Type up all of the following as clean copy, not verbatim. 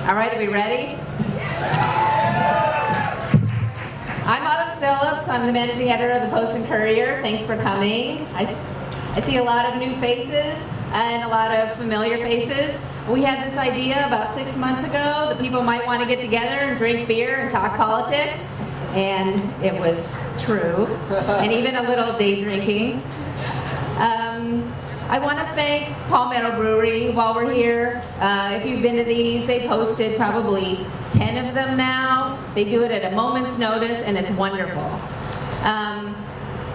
All right, are we ready? I'm Autumn Phillips. I'm the managing editor of the Post and Courier. Thanks for coming. I see a lot of new faces and a lot of familiar faces. We had this idea about 6 months ago that people might want to get together and drink beer and talk politics, and it was true, and even a little day drinking. I want to thank Palmetto Brewery while we're here. If you've been to these, they've hosted probably 10 of them now. They do it at a moment's notice, and it's wonderful. I'm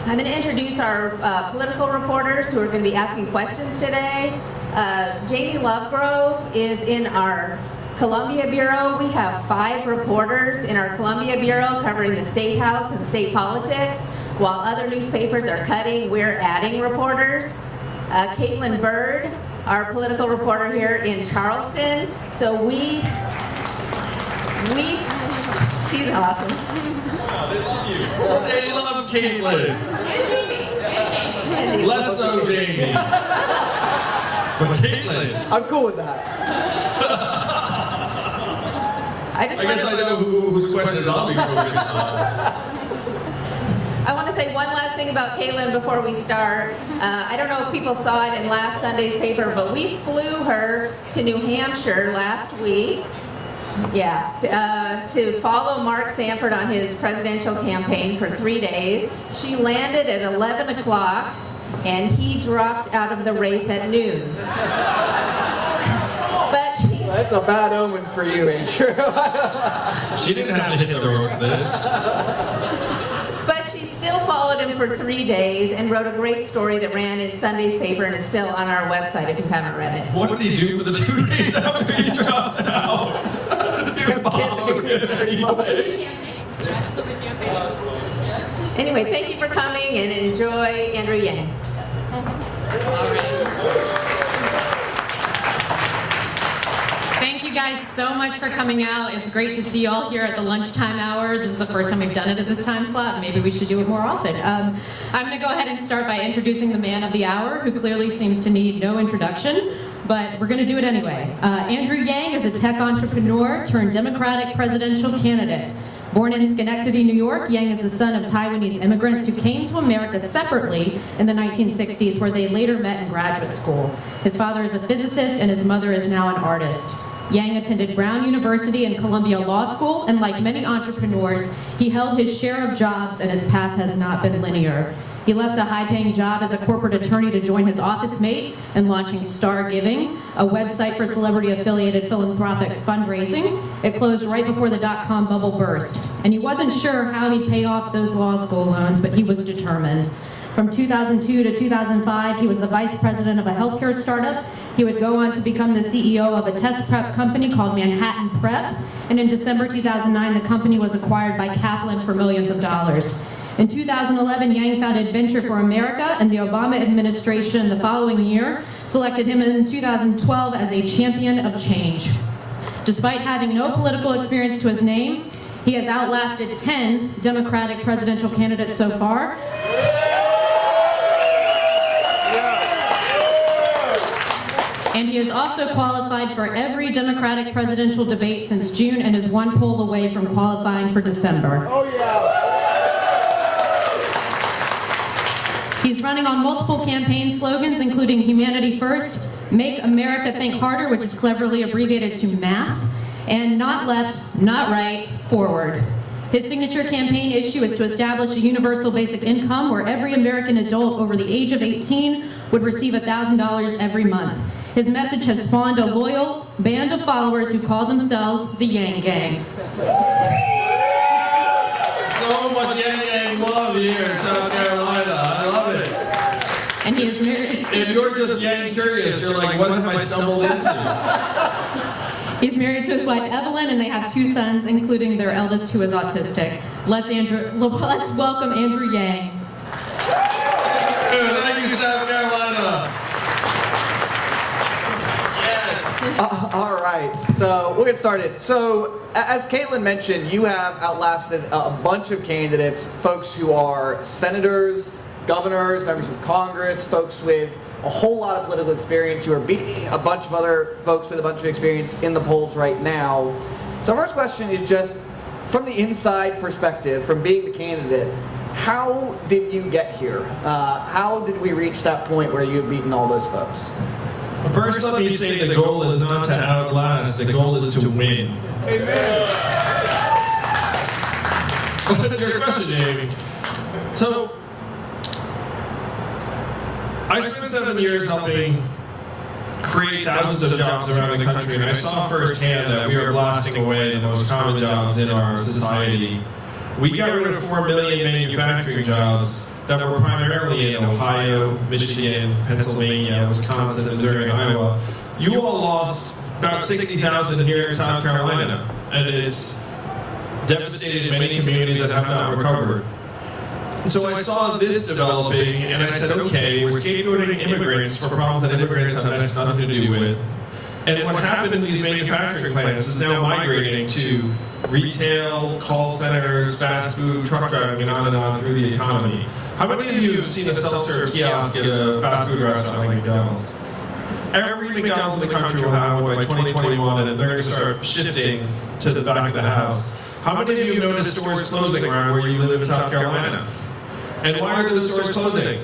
going to introduce our political reporters who are going to be asking questions today. Jamie Lovegrove is in our Columbia Bureau. We have 5 reporters in our Columbia Bureau covering the State House and state politics. While other newspapers are cutting, we're adding reporters. Caitlin Bird, our political reporter here in Charleston. So she's awesome. Wow, they love you. They love Caitlin. And Jamie. Less so Jamie. But Caitlin. I'm cool with that. I guess I know whose questions I'll be focused on. I want to say one last thing about Caitlin before we start. I don't know if people saw it in last Sunday's paper, but we flew her to New Hampshire last week. Yeah, to follow Mark Sanford on his presidential campaign for 3 days. She landed at 11 o'clock, and he dropped out of the race at noon. But That's a bad omen for you, Andrew. She didn't have to hit the road for this. But she still followed him for 3 days and wrote a great story that ran in Sunday's paper and is still on our website if you haven't read it. What did he do for the 2 days after he dropped out? You followed him anyway. Anyway, thank you for coming and enjoy Andrew Yang. Thank you guys so much for coming out. It's great to see you all here at the lunchtime hour. This is the first time we've done it at this time slot. Maybe we should do it more often. I'm going to go ahead and start by introducing the man of the hour, who clearly seems to need no introduction, but we're going to do it anyway. Andrew Yang is a tech entrepreneur turned Democratic presidential candidate. Born in Schenectady, New York, Yang is the son of Taiwanese immigrants who came to America separately in the 1960s, where they later met in graduate school. His father is a physicist, and his mother is now an artist. Yang attended Brown University and Columbia Law School, and like many entrepreneurs, he held his share of jobs, and his path has not been linear. He left a high-paying job as a corporate attorney to join his office mate in launching Star Giving, a website for celebrity-affiliated philanthropic fundraising. It closed right before the dot-com bubble burst, and he wasn't sure how he'd pay off those law school loans, but he was determined. From 2002 to 2005, he was the vice president of a healthcare startup. He would go on to become the CEO of a test prep company called Manhattan Prep, and in December 2009, the company was acquired by Kaplan for millions of dollars. In 2011, Yang founded Venture for America, and the Obama administration the following year selected him in 2012 as a champion of change. Despite having no political experience to his name, he has outlasted 10 Democratic presidential candidates so far. And he is also qualified for every Democratic presidential debate since June and is one poll away from qualifying for December. Oh, yeah. He's running on multiple campaign slogans, including Humanity First, Make America Think Harder, which is cleverly abbreviated to MATH, and Not Left, Not Right, Forward. His signature campaign issue is to establish a universal basic income where every American adult over the age of 18 would receive $1,000 every month. His message has spawned a loyal band of followers who call themselves the Yang Gang. So much Yang love here in South Carolina. I love it. And he is married. If you're just Yang curious, you're like, what have I stumbled into? He's married to his wife Evelyn, and they have 2 sons, including their eldest, who is autistic. Let's welcome Andrew Yang. Thank you, South Carolina. All right, so we'll get started. So, as Caitlin mentioned, you have outlasted a bunch of candidates, folks who are senators, governors, members of Congress, folks with a whole lot of political experience. You are beating a bunch of other folks with a bunch of experience in the polls right now. So our first question is just, from the inside perspective, from being the candidate, how did you get here? How did we reach that point where you've beaten all those folks? First, let me say the goal is not to outlast, the goal is to win. Amen. Your question, Amy. So, I spent 7 years helping create thousands of jobs around the country, and I saw firsthand that we were blasting away the most common jobs in our society. We got rid of 4 million manufacturing jobs that were primarily in Ohio, Michigan, Pennsylvania, Wisconsin, Missouri, and Iowa. You all lost about 60,000 here in South Carolina, and it's devastated many communities that have not recovered. And so I saw this developing, and I said, okay, we're scapegoating immigrants for problems that immigrants have nothing to do with. And what happened in these manufacturing plants is now migrating to retail, call centers, fast food, truck driving, and on through the economy. How many of you have seen a self-serve kiosk at a fast food restaurant like McDonald's? Every McDonald's in the country will have one by 2021, and they're going to start shifting to the back of the house. How many of you have noticed stores closing around where you live in South Carolina? And why are those stores closing?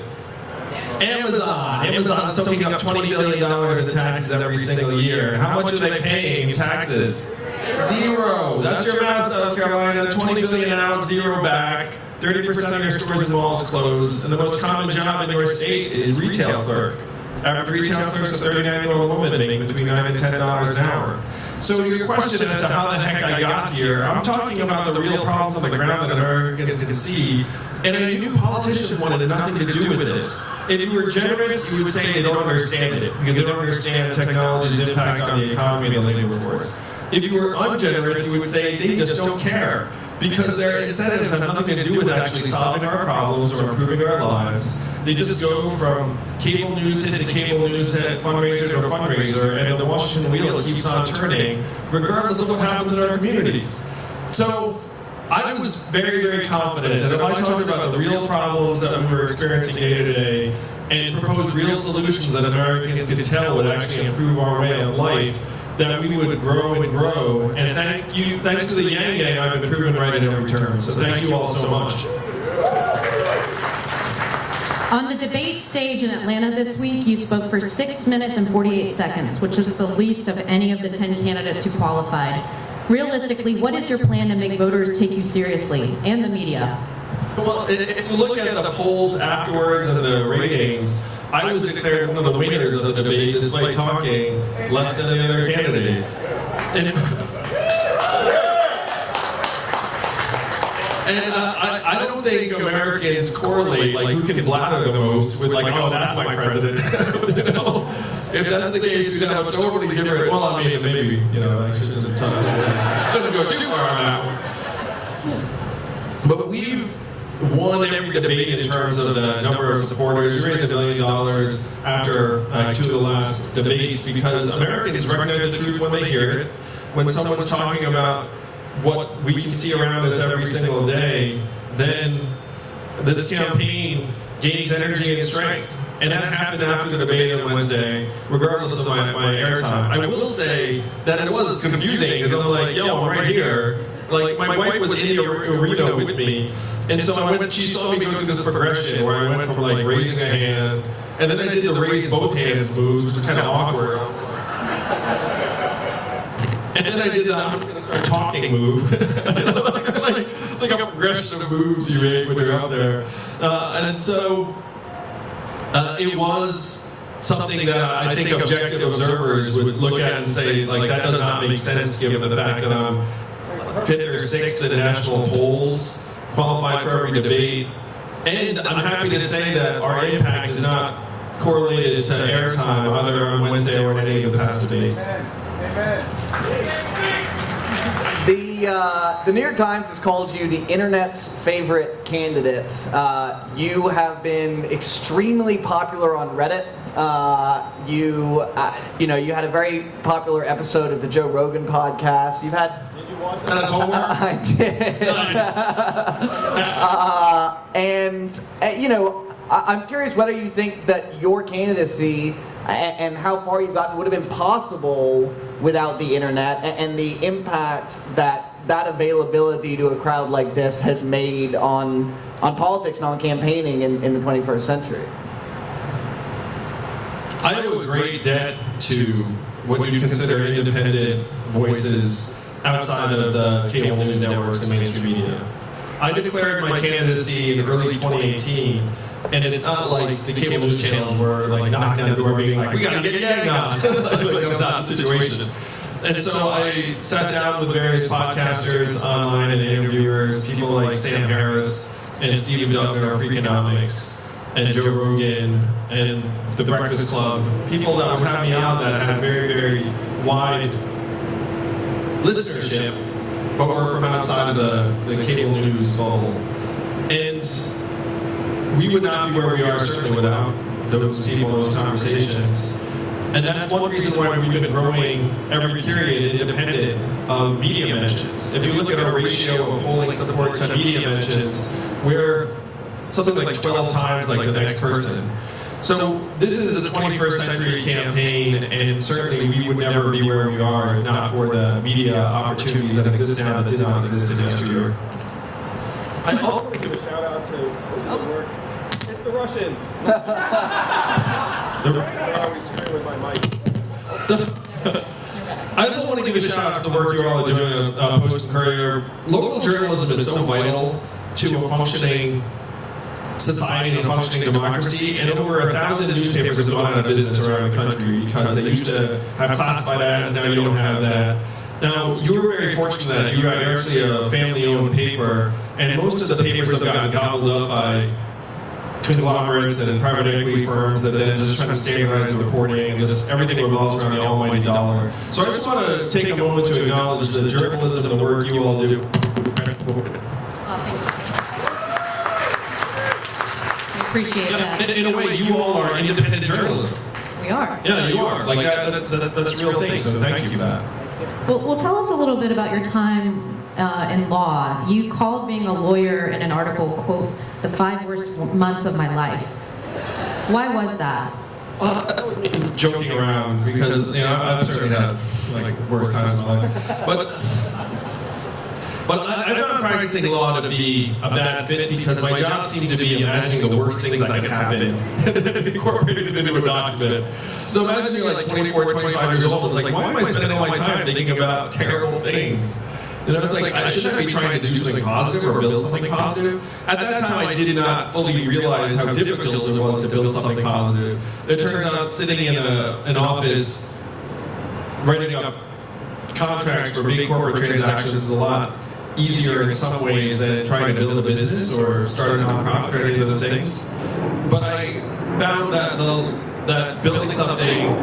Amazon's soaking up $20 billion in taxes every single year. How much are they paying in taxes? Zero. That's your math, South Carolina. $20 billion out, zero back. 30% of your stores and malls closed. And the most common job in your state is retail clerk. Average retail clerk's a 39-year-old woman making between $9 and $10 an hour. So your question as to how the heck I got here, I'm talking about the real problems on the ground that Americans can see. And I knew politicians wanted nothing to do with this. If you were generous, you would say they don't understand it, because they don't understand technology's impact on the economy and the labor force. If you were ungenerous, you would say they just don't care, because their incentives have nothing to do with actually solving our problems or improving our lives. They just go from cable news hit to cable news hit, fundraiser to fundraiser, and the Washington wheel keeps on turning, regardless of what happens in our communities. So I was very, very confident that if I talked about the real problems that we were experiencing day to day and proposed real solutions that Americans could tell would actually improve our way of life, that we would grow and grow. And thanks to the Yang Gang, I've been proven right at every turn. So thank you all so much. On the debate stage in Atlanta this week, you spoke for 6 minutes and 48 seconds, which is the least of any of the 10 candidates who qualified. Realistically, what is your plan to make voters take you seriously, and the media? Well, if you look at the polls afterwards and the ratings, I was declared one of the winners of the debate despite talking less than the other candidates. And I don't think Americans correlate like who can blather the most with like, oh, that's my president. You know? If that's the case, we're gonna have a totally different. Well, I mean, maybe I shouldn't go too far on that one. But we've won every debate in terms of the number of supporters. We raised $1 million after 2 of the last debates because Americans recognize the truth when they hear it. When someone's talking about what we can see around us every single day, then this campaign gains energy and strength. And that happened after the debate on Wednesday, regardless of my airtime. I will say that it was confusing because I'm like, yo, I'm right here. Like, my wife was in the arena with me. And so she saw me go through this progression where I went from like raising a hand, and then I did the raise both hands moves, which was kind of awkward. And then I did the I'm going to start talking move. It's like a progression of moves you make when you're out there. And so it was something that I think objective observers would look at and say, like, that does not make sense given the fact that I'm 5th or 6th in the national polls, qualified for every debate. And I'm happy to say that our impact is not correlated to airtime either on Wednesday or in any of the past debates. The New York Times has called you the internet's favorite candidate. You have been extremely popular on Reddit. You had a very popular episode of the Joe Rogan podcast. You've had. Did you watch that as homework? I did. Nice. I'm curious whether you think that your candidacy and how far you've gotten would have been possible without the internet and the impact that availability to a crowd like this has made on politics and on campaigning in the 21st century. I owe a great debt to what you consider independent voices outside of the cable news networks and mainstream media. I declared my candidacy in early 2018, and it's not like the cable news channels were like knocking on the door being like, we gotta get Yang on. Like, that's not the situation. And so I sat down with various podcasters online and interviewers, people like Sam Harris and Steve Duggar of Freakonomics, and Joe Rogan, and The Breakfast Club, people that would have me out that had very, very wide listenership, but were from outside of the cable news bubble. And we would not be where we are certainly without those people, those conversations. And that's one reason why we've been growing every period independent of media mentions. If you look at our ratio of polling support to media mentions, we're something like 12 times like the next person. So this is a 21st century campaign, and certainly we would never be where we are if not for the media opportunities that exist now that did not exist in yesteryear. I also want to give a shout out to, this doesn't work, it's the Russians. I always scream with my mic. I just want to give a shout out to the work you all are doing at Post and Courier. Local journalism is so vital to a functioning society and a functioning democracy, and over 1,000 newspapers have gone out of business around the country because they used to have classified ads, now you don't have that. Now, you were very fortunate that you are actually a family-owned paper, and most of the papers have gotten gobbled up by conglomerates and private equity firms that then just try to standardize the reporting, and just everything revolves around the almighty dollar. So I just want to take a moment to acknowledge the journalism and the work you all do. Appreciate that. In a way, you all are independent journalism. We are. Yeah, you are. Like that's a real thing. So thank you for that. Well, tell us a little bit about your time in law. You called being a lawyer in an article, quote, "the 5 worst months of my life." Why was that? Joking around because I've certainly had like worse times in my life, But I found practicing law to be a bad fit because my job seemed to be imagining the worst things that could happen incorporated into a document. So imagine you're like 24, 25 years old. It's like, why am I spending all my time thinking about terrible things? It's like, I shouldn't be trying to do something positive or build something positive. At that time, I did not fully realize how difficult it was to build something positive. It turns out sitting in an office, writing up contracts for big corporate transactions is a lot easier in some ways than trying to build a business or start a nonprofit or any of those things. But I found that that building something,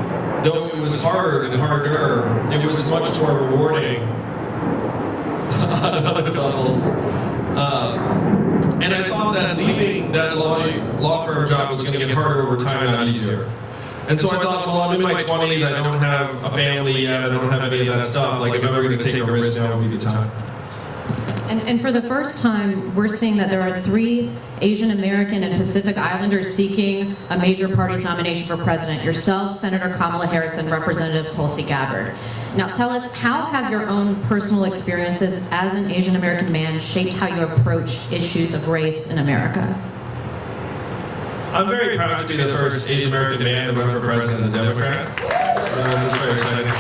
though it was hard and harder, it was much more rewarding on other levels. And I thought that leaving that law firm job was going to get harder over time and not easier. And so I thought, well, I'm in my 20s, I don't have a family yet, I don't have any of that stuff. Like, if I'm ever going to take a risk, now would be the time. And for the first time, we're seeing that there are 3 Asian American and Pacific Islanders seeking a major party's nomination for president. Yourself, Senator Kamala Harris, and Representative Tulsi Gabbard. Now tell us, how have your own personal experiences as an Asian American man shaped how you approach issues of race in America? I'm very proud to be the first Asian American man to run for president as a Democrat. It's very exciting.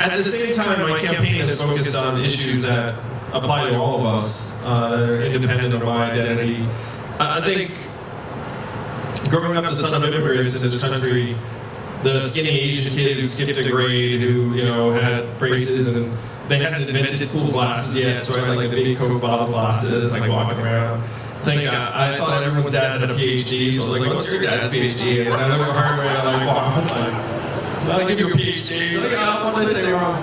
At the same time, my campaign is focused on issues that apply to all of us, that are independent of my identity. I think growing up the son of immigrants in this country, the skinny Asian kid who skipped a grade, who had braces, and they hadn't invented cool glasses yet, so I had like the big Coke bottle glasses, like walking around. I thought everyone's dad had a PhD, so I was like, what's your dad's PhD? And I looked the hard way, and I'm like, wow, that's like, I'll give you a PhD. Like, oh, what did I say wrong?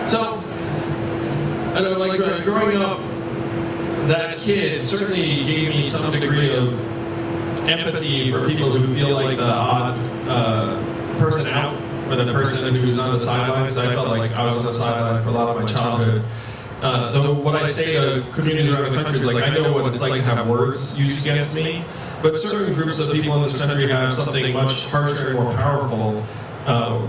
So, I know, like, growing up, that kid certainly gave me some degree of empathy for people who feel like the odd person out, or the person who's on the sidelines. I felt like I was on the sideline for a lot of my childhood. Though what I say to communities around the country is like, I know what it's like to have words used against me, but certain groups of people in this country have something much harsher and more powerful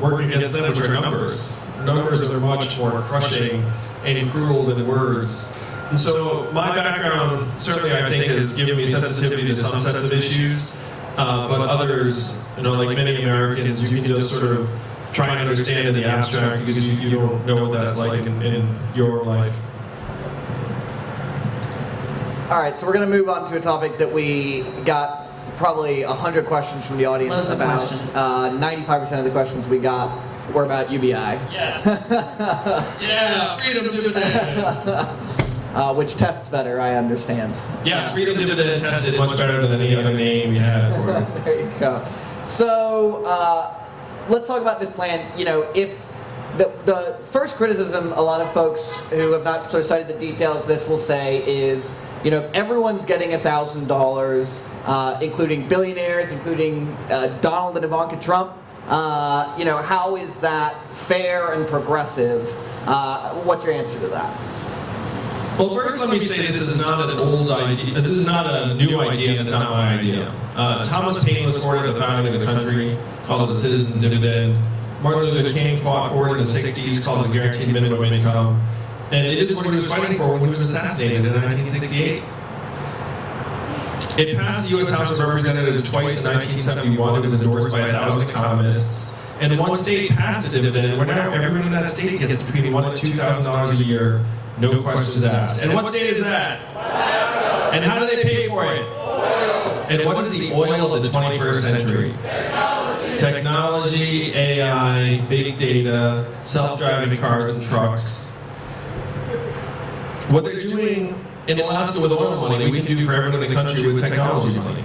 working against them, which are numbers. Numbers are much more crushing and cruel than words. And so my background, certainly I think, has given me sensitivity to some sets of issues, but others, like many Americans, you can just sort of try and understand in the abstract because you don't know what that's like in your life. All right, so we're going to move on to a topic that we got probably 100 questions from the audience Loads of about. questions. 95% of the questions we got were about UBI. Yes. Yeah, freedom dividend. Which tests better, I understand. Yes, freedom dividend tested much better than any other name we had for it. There you go. So let's talk about this plan. If the first criticism a lot of folks who have not sort of studied the details of this will say is, if everyone's getting $1,000, including billionaires, including Donald and Ivanka Trump, how is that fair and progressive? What's your answer to that? Well, first let me say this is not an old idea. This is not a new idea, and it's not my idea. Thomas Paine was for it at the founding of the country, called it the citizens' dividend. Martin Luther King fought for it in the 60s, called it the guaranteed minimum income. And it is what he was fighting for when he was assassinated in 1968. It passed the U.S. House of Representatives twice in 1971. It was endorsed by 1,000 economists. And one state passed a dividend, where now everyone in that state gets between $1,000 and $2,000 a year, no questions asked. And what state is that? And how do they pay for it? And what is the oil of the 21st century? Technology, AI, big data, self-driving cars and trucks. What they're doing in Alaska with oil money, we can do for everyone in the country with technology money.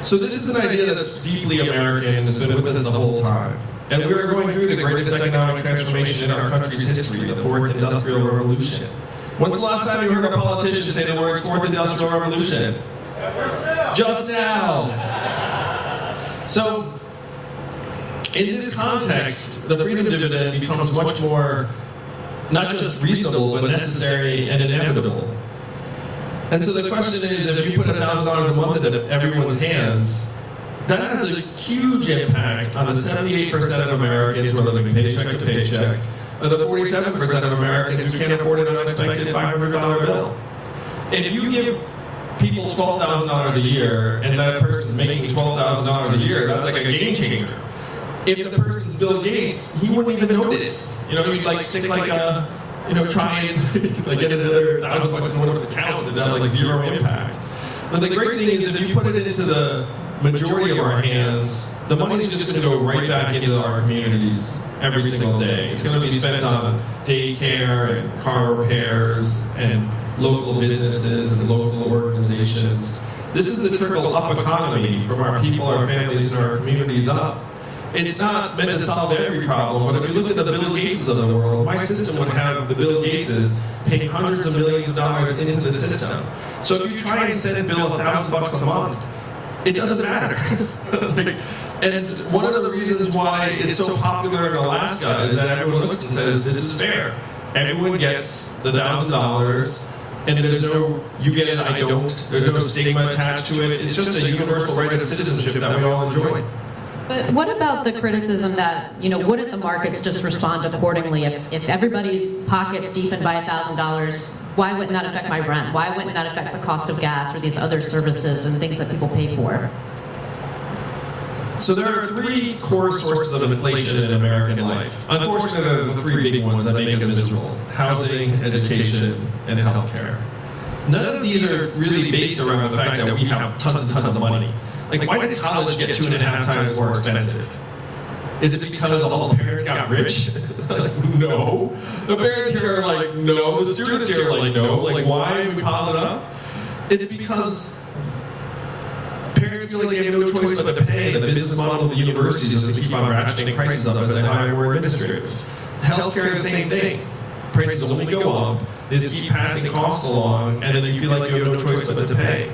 So this is an idea that's deeply American and has been with us the whole time. And we're going through the greatest economic transformation in our country's history, the fourth industrial revolution. When's the last time you heard a politician say the words fourth industrial revolution? Just now. So, in this context, the freedom dividend becomes much more, not just reasonable, but necessary and inevitable. And so the question is, if you put $1,000 a month in everyone's hands, that has a huge impact on the 78% of Americans who are living paycheck to paycheck, or the 47% of Americans who can't afford an unexpected $500 bill. If you give people $12,000 a year, and that person's making $12,000 a year, that's like a game changer. If the person's Bill Gates, he wouldn't even notice. He'd like stick like a, try and like get another $1,000 in one of his accounts and have like zero impact. But the great thing is, if you put it into the majority of our hands, the money's just going to go right back into our communities every single day. It's going to be spent on daycare and car repairs and local businesses and local organizations. This is the trickle-up economy from our people, our families, and our communities up. It's not meant to solve every problem, but if you look at the Bill Gateses of the world, my system would have the Bill Gateses paying hundreds of millions of dollars into the system. So if you try and send Bill $1,000 a month, it doesn't matter. And one of the reasons why it's so popular in Alaska is that everyone looks and says, this is fair. Everyone gets the $1,000, and there's no, you get it, I don't. There's no stigma attached to it. It's just a universal right of citizenship that we all enjoy. But what about the criticism that, wouldn't the markets just respond accordingly? If everybody's pockets deepened by $1,000, why wouldn't that affect my rent? Why wouldn't that affect the cost of gas or these other services and things that people pay for? So there are three core sources of inflation in American life. Unfortunately, there are the three big ones that make us miserable: housing, education, and healthcare. None of these are really based around the fact that we have tons and tons of money. Like, why did college get 2.5 times more expensive? Is it because all the parents got rich? No. The parents here are like, no. The students here are like, no. Like, why are we piling it up? It's because parents feel like they have no choice but to pay. The business model of the universities is to keep on ratcheting prices up as they hire more administrators. Healthcare is the same thing. Prices only go up. They just keep passing costs along, and then you feel like you have no choice but to pay.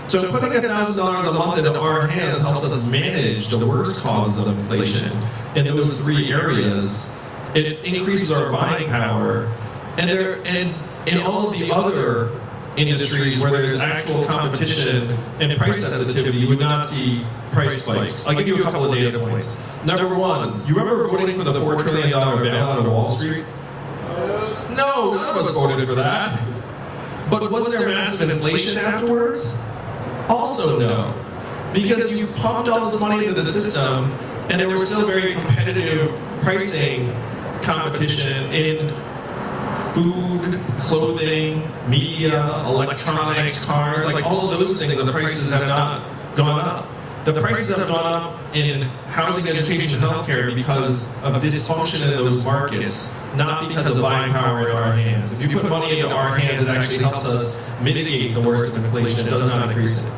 So putting $1,000 a month into our hands helps us manage the worst causes of inflation in those three areas. It increases our buying power, And in all of the other industries where there's actual competition and price sensitivity, you would not see price spikes. I'll give you a couple of data points. Number one, you remember voting for the $4 trillion bailout of Wall Street? No, none of us voted for that. But was there massive inflation afterwards? Also no. Because you pumped all this money into the system, and there was still very competitive pricing competition in food, clothing, media, electronics, cars, like all of those things, the prices have not gone up. The prices have gone up in housing, education, and healthcare because of dysfunction in those markets, not because of buying power in our hands. If you put money into our hands, it actually helps us mitigate the worst of inflation. It does not increase it.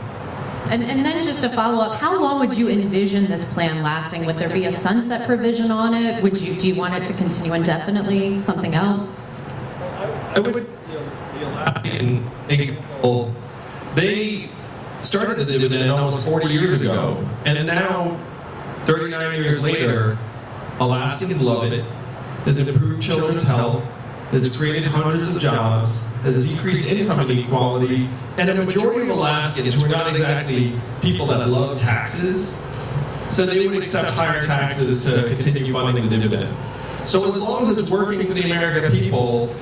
And then just to follow up, how long would you envision this plan lasting? Would there be a sunset provision on it? Do you want it to continue indefinitely? Something else? I would in example, they started the dividend almost 40 years ago, and now, 39 years later, Alaskans love it. Has improved children's health, has created hundreds of jobs, has decreased income inequality, and a majority of Alaskans who are not exactly people that love taxes, said they would accept higher taxes to continue funding the dividend. So as long as it's working for the American people,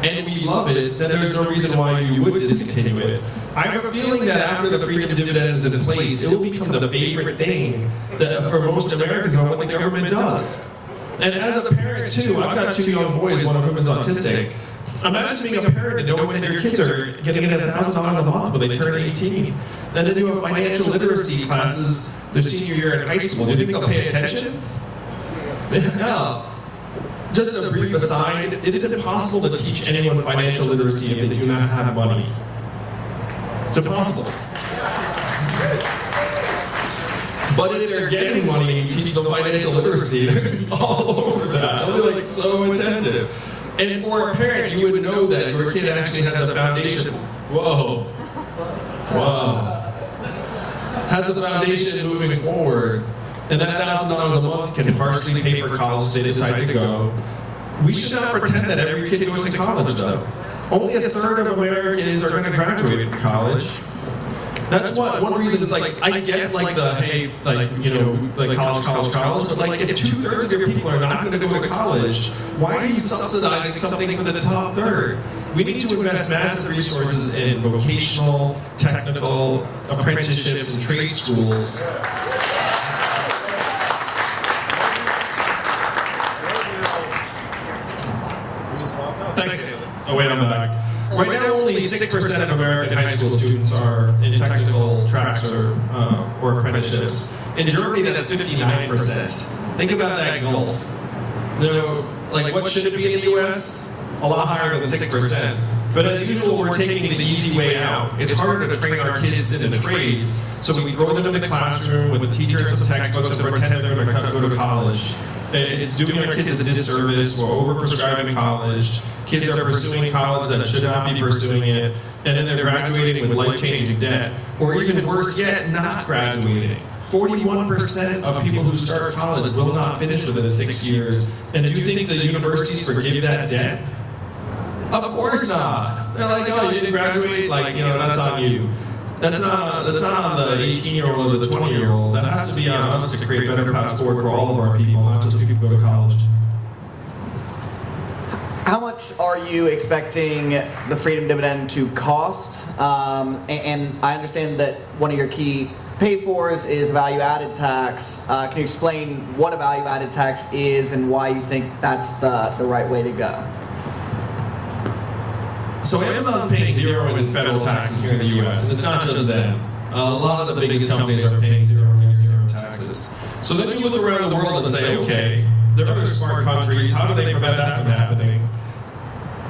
and we love it, then there's no reason why you would discontinue it. I have a feeling that after the freedom dividend is in place, it will become the favorite thing that for most Americans on what the government does. And as a parent too, I've got 2 young boys, one of whom is autistic. Imagine being a parent and knowing that your kids are getting $1,000 a month when they turn 18. And then do a financial literacy classes their senior year in high school. Do you think they'll pay attention? No. Just a brief aside, it is impossible to teach anyone financial literacy if they do not have money. It's impossible. But if they're getting money and you teach them financial literacy, they're all over that. They'll be like so attentive. And for a parent, you would know that your kid actually has a foundation. Whoa. Has a foundation moving forward. And that $1,000 a month can partially pay for college if they decide to go. We should not pretend that every kid goes to college, though. Only a third of Americans are going to graduate from college. That's one reason it's like, I get like the, hey, like, you know, like college, but like if 2/3 of your people are not going to go to college, why are you subsidizing something for the top third? We need to invest massive resources in vocational, technical, apprenticeships, and trade schools. Thanks, Haley. Oh wait, I'm back. Right now, only 6% of American high school students are in technical tracks or apprenticeships. In Germany, that's 59%. Think about that gulf. You know, like what should it be in the U.S.? A lot higher than 6%. But as usual, we're taking the easy way out. It's harder to train our kids in the trades, so we throw them in the classroom with teachers and textbooks and pretend they're going to go to college. It's doing our kids a disservice. We're overprescribing college. Kids are pursuing college that should not be pursuing it, and then they're graduating with life-changing debt. Or even worse yet, not graduating. 41% of people who start college will not finish within 6 years. And do you think the universities forgive that debt? Of course not. They're like, oh, you didn't graduate? Like, you know, that's on you. That's not on the 18-year-old or the 20-year-old. That has to be on us to create better paths forward for all of our people, not just people who go to college. How much are you expecting the freedom dividend to cost? And I understand that one of your key pay-fors is value-added tax. Can you explain what a value-added tax is and why you think that's the right way to go? So Amazon's paying zero in federal taxes here in the U.S., and it's not just them. A lot of the biggest companies are paying zero taxes. So then you look around the world and say, okay, there are other smart countries, how do they prevent that from happening?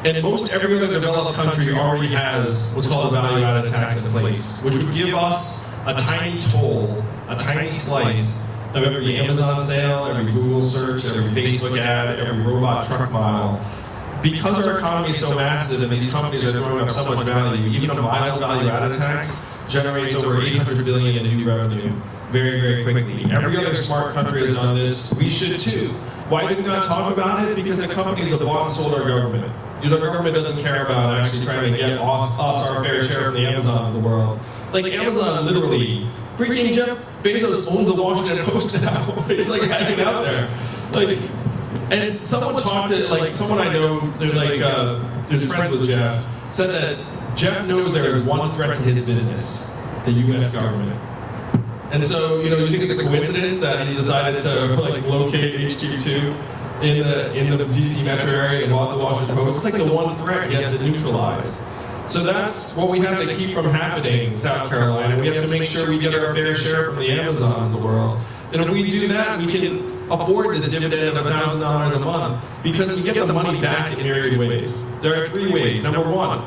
And most every other developed country already has what's called a value-added tax in place, which would give us a tiny toll, a tiny slice of every Amazon sale, every Google search, every Facebook ad, every robot truck mile. Because our economy is so massive and these companies are throwing up so much value, even a mild value-added tax generates over $800 billion in new revenue very, very quickly. Every other smart country has done this. We should too. Why did we not talk about it? Because the companies have bought and sold our government. Because our government doesn't care about actually trying to get us our fair share from the Amazons of the world. Like Amazon literally, freaking Jeff Bezos owns the Washington Post now. He's like hanging out there. Like, and someone talked to, like, someone I know, who's friends with Jeff, said that Jeff knows there is one threat to his business, the U.S. government. And so, you think it's a coincidence that he decided to like locate HQ2 in the DC metro area and bought the Washington Post? It's like the one threat he has to neutralize. So that's what we have to keep from happening, South Carolina. We have to make sure we get our fair share from the Amazons of the world. And if we do that, we can afford this dividend of $1,000 a month because we get the money back in myriad ways. There are 3 ways. Number 1,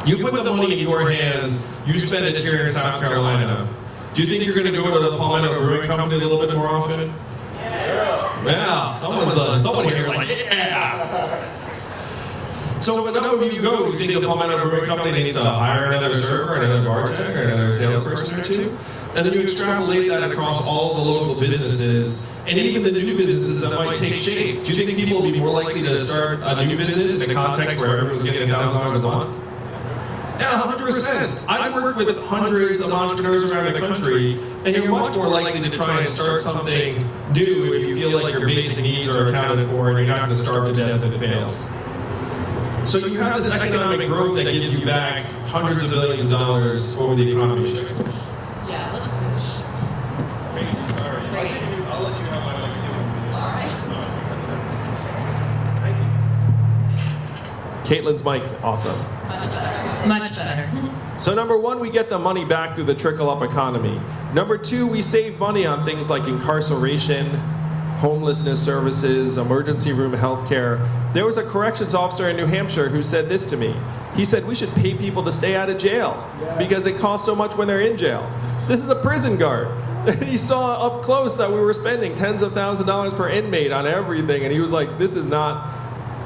you put the money in your hands, you spend it here in South Carolina. Do you think you're going to go to the Palmetto Brewing Company a little bit more often? Yeah. Someone here is like, yeah. So when enough of you go, do you think the Palmetto Brewing Company needs to hire another server, another bartender, another salesperson or 2? And then you extrapolate that across all the local businesses, and even the new businesses that might take shape. Do you think people will be more likely to start a new business in a context where everyone's getting $1,000 a month? Yeah, 100%. I've worked with hundreds of entrepreneurs around the country, and you're much more likely to try and start something new if you feel like your basic needs are accounted for and you're not going to starve to death if it fails. So you have this economic growth that gives you back hundreds of billions of dollars over the economy shift. Yeah, let's switch. I'll let you have my mic too. All right. Thank you. Caitlin's mic, awesome. Much better. Much better. So number 1, we get the money back through the trickle-up economy. Number 2, we save money on things like incarceration, homelessness services, emergency room health care. There was a corrections officer in New Hampshire who said this to me. He said, we should pay people to stay out of jail because it costs so much when they're in jail. This is a prison guard. He saw up close that we were spending tens of thousands of dollars per inmate on everything, and he was like, this is not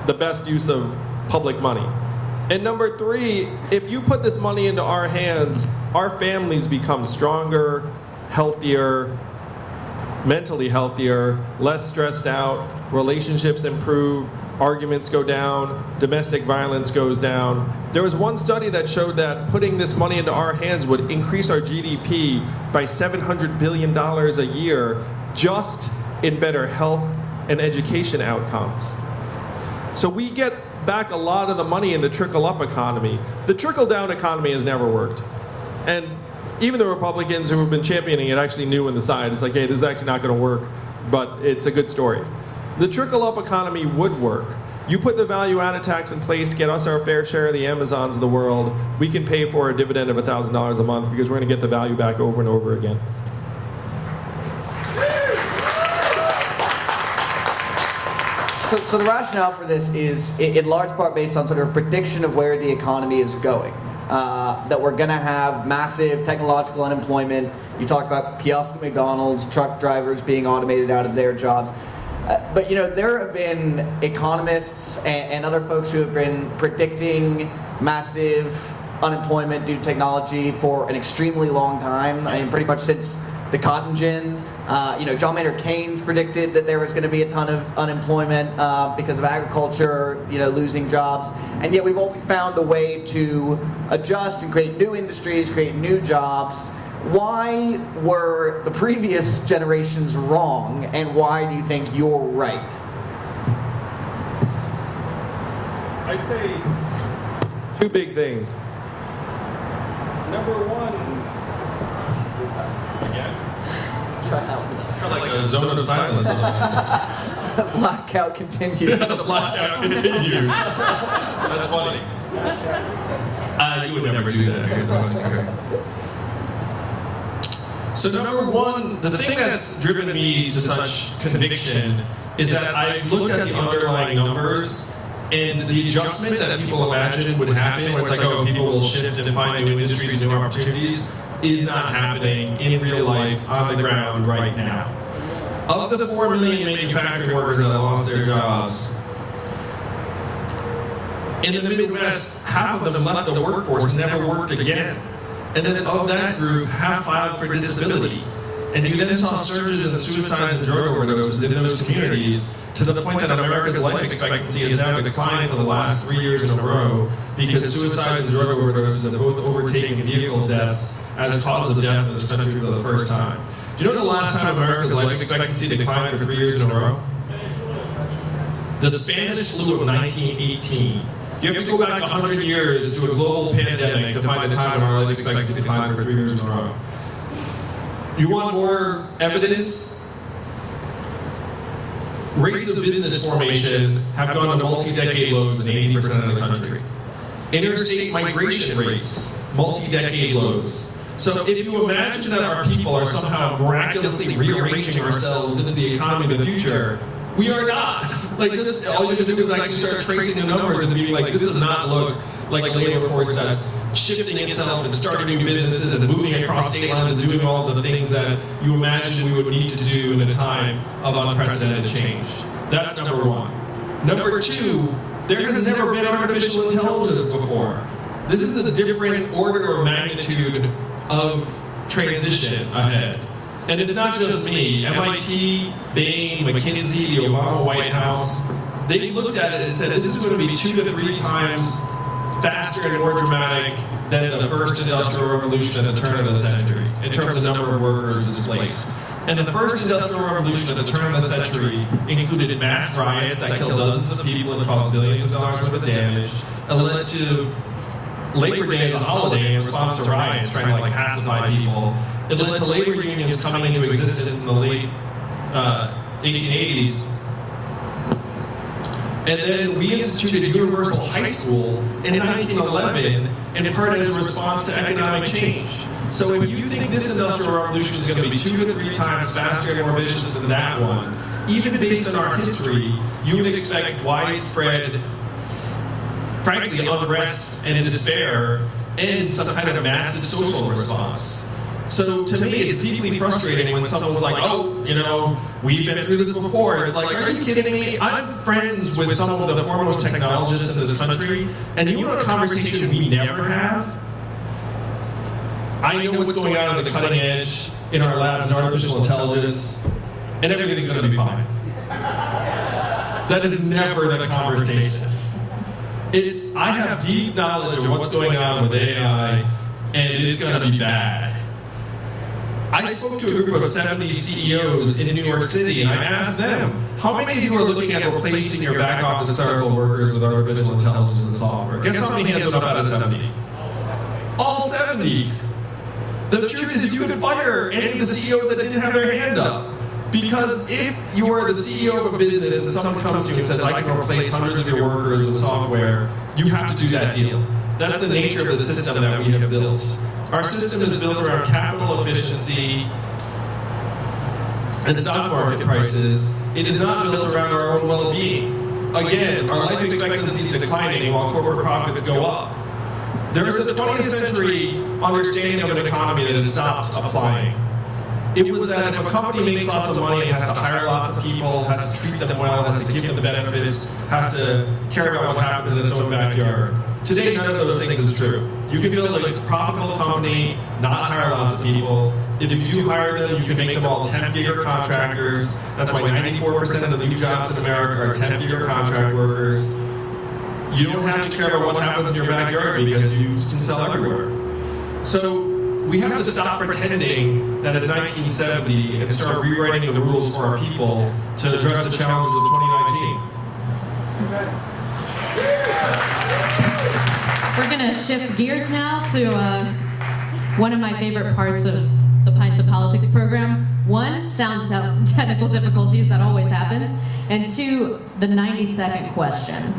the best use of public money. And number 3, if you put this money into our hands, our families become stronger, healthier, mentally healthier, less stressed out, relationships improve, arguments go down, domestic violence goes down. There was one study that showed that putting this money into our hands would increase our GDP by $700 billion a year just in better health and education outcomes. So we get back a lot of the money in the trickle-up economy. The trickle-down economy has never worked. And even the Republicans who have been championing it actually knew in the side, it's like, hey, this is actually not going to work, but it's a good story. The trickle-up economy would work. You put the value-added tax in place, get us our fair share of the Amazons of the world, we can pay for a dividend of $1,000 a month because we're going to get the value back over and over again. So the rationale for this is in large part based on sort of a prediction of where the economy is going. That we're going to have massive technological unemployment. You talked about kiosks at McDonald's, truck drivers being automated out of their jobs. But there have been economists and other folks who have been predicting massive unemployment due to technology for an extremely long time. I mean, pretty much since the cotton gin. John Maynard Keynes predicted that there was going to be a ton of unemployment because of agriculture, losing jobs. And yet we've always found a way to adjust and create new industries, create new jobs. Why were the previous generations wrong, and why do you think you're right? I'd say 2 big things. Number 1, again? Try out. Kind of like a zone of silence. The blackout continues. Yeah, the blackout continues. That's funny. You would never do that. So number 1, the thing that's driven me to such conviction is that I've looked at the underlying numbers, and the adjustment that people imagine would happen, where it's like, oh, people will shift and find new industries and new opportunities, is not happening in real life on the ground right now. Of the 4 million manufacturing workers that lost their jobs, in the Midwest, half of them left the workforce and never worked again. And then of that group, half filed for disability. And you then saw surges in suicides and drug overdoses in those communities to the point that America's life expectancy has now declined for the last 3 years in a row because suicides and drug overdoses have both overtaken vehicle deaths as causes of death in this country for the first time. Do you know the last time America's life expectancy declined for 3 years in a row? The Spanish flu of 1918. You have to go back 100 years to a global pandemic to find a time when our life expectancy declined for 3 years in a row. You want more evidence? Rates of business formation have gone to multi-decade lows in 80% of the country. Interstate migration rates, multi-decade lows. So if you imagine that our people are somehow miraculously rearranging ourselves into the economy of the future, we are not. Like, just all you have to do is actually start tracing the numbers and being like, this does not look like a labor force that's shifting itself and starting new businesses and moving across state lines and doing all the things that you imagine we would need to do in a time of unprecedented change. That's number one. Number two, there has never been artificial intelligence before. This is a different order of magnitude of transition ahead. And it's not just me. MIT, Bain, McKinsey, the Obama White House, they looked at it and said this is going to be 2 to 3 times faster and more dramatic than the first industrial revolution at the turn of the century in terms of number of workers displaced. And the first industrial revolution at the turn of the century included mass riots that killed dozens of people and caused billions of dollars worth of damage. It led to Labor Day as a holiday in response to riots trying to pacify people. It led to labor unions coming into existence in the late 1880s. And then we instituted universal high school in 1911, in part as a response to economic change. So if you think this industrial revolution is going to be 2 to 3 times faster and more ambitious than that one, even based on our history, you would expect widespread, frankly, unrest and despair and some kind of massive social response. So to me, it's deeply frustrating when someone's like, oh, we've been through this before. It's like, are you kidding me? I'm friends with some of the foremost technologists in this country, and you want a conversation we never have? I know what's going on at the cutting edge in our labs in artificial intelligence, and everything's going to be fine. That is never the conversation. I have deep knowledge of what's going on with AI, and it's going to be bad. I spoke to a group of 70 CEOs in New York City, and I asked them, how many of you are looking at replacing your back office clerical workers with artificial intelligence and software? Guess how many hands went up out of 70? All 70. The truth is you could fire any of the CEOs that didn't have their hand up. Because if you are the CEO of a business and someone comes to you and says, I can replace hundreds of your workers with software, you have to do that deal. That's the nature of the system that we have built. Our system is built around capital efficiency and stock market prices. It is not built around our own well-being. Again, our life expectancy is declining while corporate profits go up. There is a 20th century understanding of an economy that has stopped applying. It was that if a company makes lots of money, it has to hire lots of people, has to treat them well, has to give them the benefits, has to care about what happens in its own backyard. Today, none of those things is true. You can build a profitable company, not hire lots of people. If you do hire them, you can make them all temp-gigger contractors. That's why 94% of the new jobs in America are temp-gigger contract workers. You don't have to care about what happens in your backyard because you can sell everywhere. So we have to stop pretending that it's 1970 and start rewriting the rules for our people to address the challenges of 2019. We're going to shift gears now to one of my favorite parts of the Pints of Politics program. One, sound technical difficulties, that always happens. And two, the 90-second question.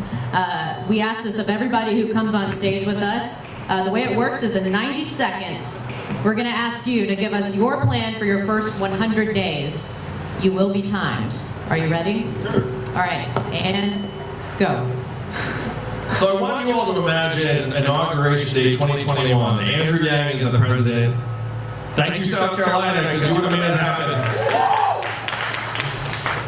We ask this of everybody who comes on stage with us. The way it works is in 90 seconds, we're going to ask you to give us your plan for your first 100 days. You will be timed. Are you ready? Sure. All right, and go. So I want you all to imagine Inauguration Day 2021. Andrew Yang is the president. Thank you, South Carolina, because you would have made it happen.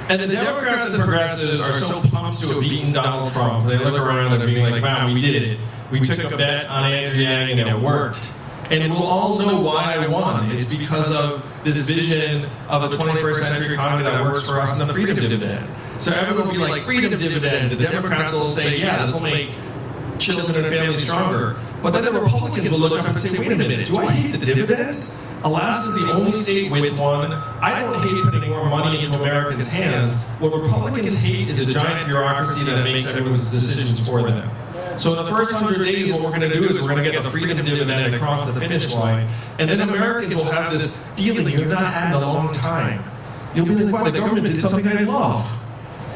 And the Democrats and progressives are so pumped to have beaten Donald Trump. They look around and being like, wow, we did it. We took a bet on Andrew Yang and it worked. And we'll all know why I won. It's because of this vision of a 21st century economy that works for us and the freedom dividend. So everyone will be like, freedom dividend. The Democrats will say, yeah, this will make children and families stronger. But then the Republicans will look up and say, wait a minute, do I hate the dividend? Alaska's the only state with one. I don't hate putting more money into Americans' hands. What Republicans hate is a giant bureaucracy that makes everyone's decisions for them. So in the first 100 days, what we're going to do is we're going to get the freedom dividend across the finish line, and then Americans will have this feeling you've not had in a long time. You'll be like, wow, the government did something I love.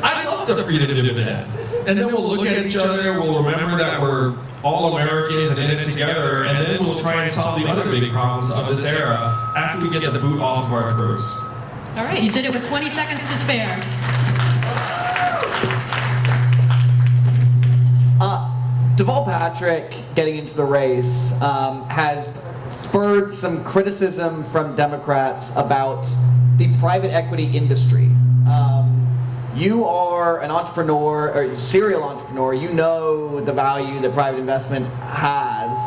I love the freedom dividend. And then we'll look at each other, we'll remember that we're all Americans and in it together, and then we'll try and solve the other big problems of this era after we get the boot off of our throats. All right, you did it with 20 seconds to spare. Deval Patrick getting into the race has spurred some criticism from Democrats about the private equity industry. You are an entrepreneur, or serial entrepreneur. You know the value that private investment has,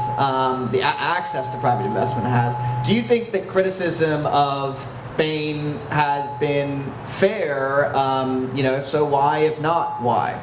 the access to private investment has. Do you think that criticism of Bain has been fair? If so, why? If not, why?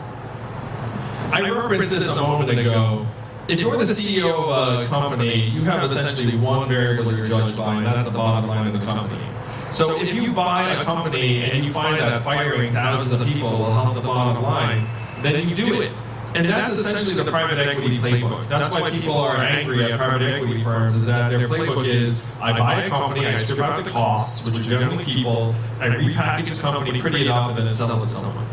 I referenced this a moment ago. If you're the CEO of a company, you have essentially one variable you're judged by, and that's the bottom line of the company. So if you buy a company and you find that firing thousands of people will help the bottom line, then you do it. And that's essentially the private equity playbook. That's why people are angry at private equity firms, is that their playbook is, I buy a company, I strip out the costs, which are generally people, I repackage the company, pretty it up, and then sell it to someone.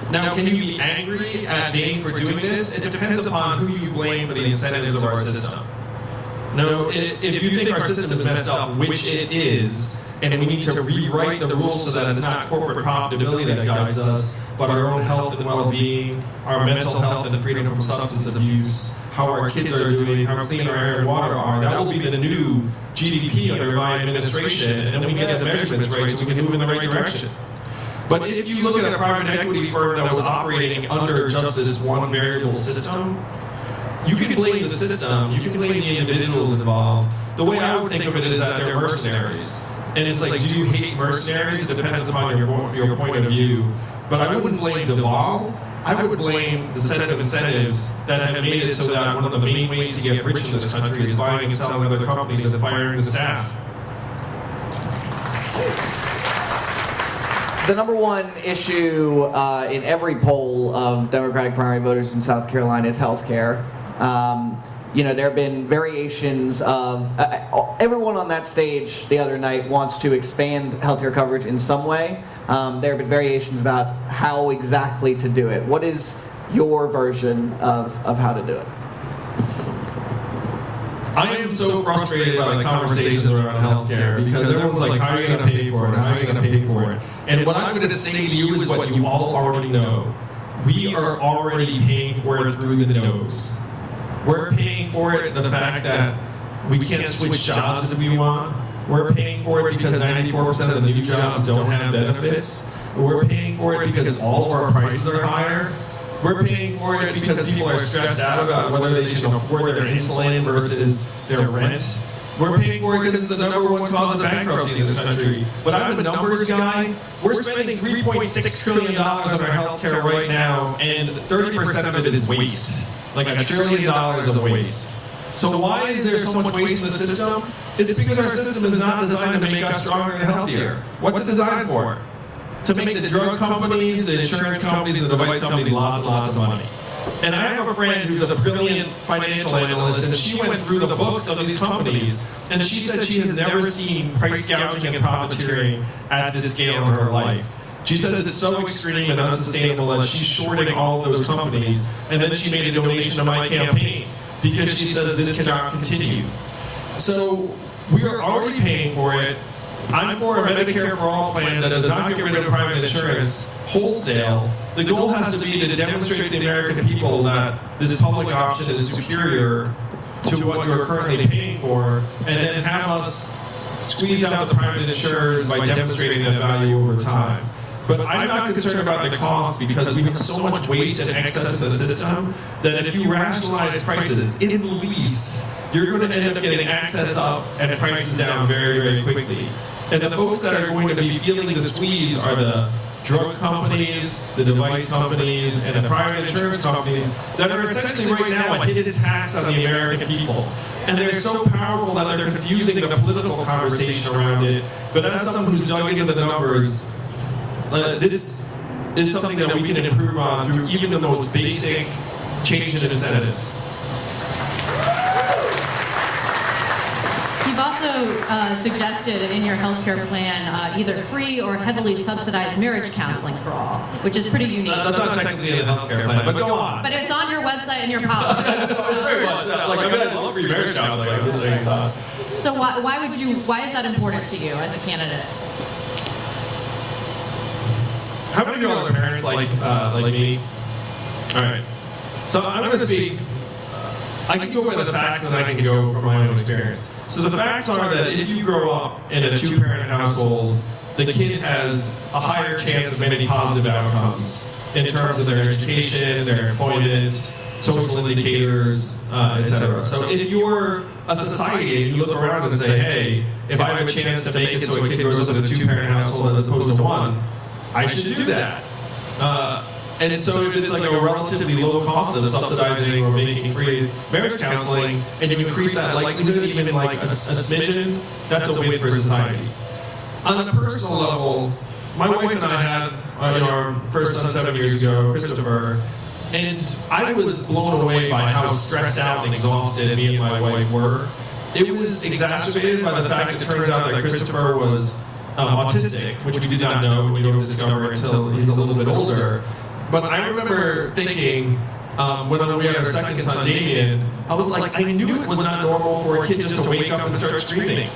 Now, can you be angry at Bain for doing this? It depends upon who you blame for the incentives of our system. No, if you think our system is messed up, which it is, and we need to rewrite the rules so that it's not corporate profitability that guides us, but our own health and well-being, our mental health and freedom from substance abuse, how our kids are doing, how clean our air and water are, that will be the new GDP under my administration, and then we can get the measurements right so we can move in the right direction. But if you look at a private equity firm that was operating under just this one variable system, you can blame the system, you can blame the individuals involved. The way I would think of it is that they're mercenaries. And it's like, do you hate mercenaries? It depends upon your point of view. But I wouldn't blame Deval. I would blame the set of incentives that have made it so that one of the main ways to get rich in this country is buying and selling other companies and firing the staff. The number one issue in every poll of Democratic primary voters in South Carolina is health care. There have been variations of everyone on that stage the other night wants to expand healthcare coverage in some way. There have been variations about how exactly to do it. What is your version of how to do it? I am so frustrated by the conversations around healthcare because everyone's like, how are you going to pay for it? How are you going to pay for it? And what I'm going to say to you is what you all already know. We are already paying for it through the nose. We're paying for it the fact that we can't switch jobs if we want. We're paying for it because 94% of the new jobs don't have benefits. We're paying for it because all of our prices are higher. We're paying for it because people are stressed out about whether they should afford their insulin versus their rent. We're paying for it because it's the number one cause of bankruptcy in this country. But I'm a numbers guy. We're spending $3.6 trillion on our healthcare right now, and 30% of it is waste. Like $1 trillion of waste. So why is there so much waste in the system? It's because our system is not designed to make us stronger and healthier. What's it designed for? To make the drug companies, the insurance companies, and the device companies lots and lots of money. And I have a friend who's a brilliant financial analyst, and she went through the books of these companies, and she said she has never seen price gouging and profiteering at this scale in her life. She says it's so extreme and unsustainable that she's shorting all of those companies, and then she made a donation to my campaign because she says this cannot continue. So we are already paying for it. I'm for a Medicare for All plan that does not get rid of private insurance wholesale. The goal has to be to demonstrate to the American people that this public option is superior to what you're currently paying for, and then have us squeeze out the private insurers by demonstrating that value over time. But I'm not concerned about the cost because we have so much waste and excess in the system that if you rationalize prices, at least you're going to end up getting access up and prices down very, very quickly. And the folks that are going to be feeling the squeeze are the drug companies, the device companies, and the private insurance companies that are essentially right now a hidden tax on the American people. And they're so powerful that they're confusing the political conversation around it. But as someone who's dug into the numbers, this is something that we can improve on through even the most basic change in incentives. You've also suggested in your healthcare plan either free or heavily subsidized marriage counseling for all, which is pretty unique. That's not technically in the healthcare plan, but go on. But it's on your website and your policy. It's very much that. Like, I mean, I love free marriage counseling. I'm just saying that. So why is that important to you as a candidate? How many of y'all are parents like me? All right. So I'm going to speak. I can go by the facts and I can go from my own experience. So the facts are that if you grow up in a two-parent household, the kid has a higher chance of many positive outcomes in terms of their education, their employment, social indicators, etc. So if you're a society and you look around and say, hey, if I have a chance to make it so a kid grows up in a two-parent household as opposed to one, I should do that. And so if it's like a relatively low cost of subsidizing or making free marriage counseling, and you increase that likelihood even like a smidgen, that's a win for society. On a personal level, my wife and I had our first son 7 years ago, Christopher, and I was blown away by how stressed out and exhausted me and my wife were. It was exacerbated by the fact that it turns out that Christopher was autistic, which we did not know, and we didn't discover until he's a little bit older. But I remember thinking, when we had our second son, Damien, I was like, I knew it was not normal for a kid just to wake up and start screaming.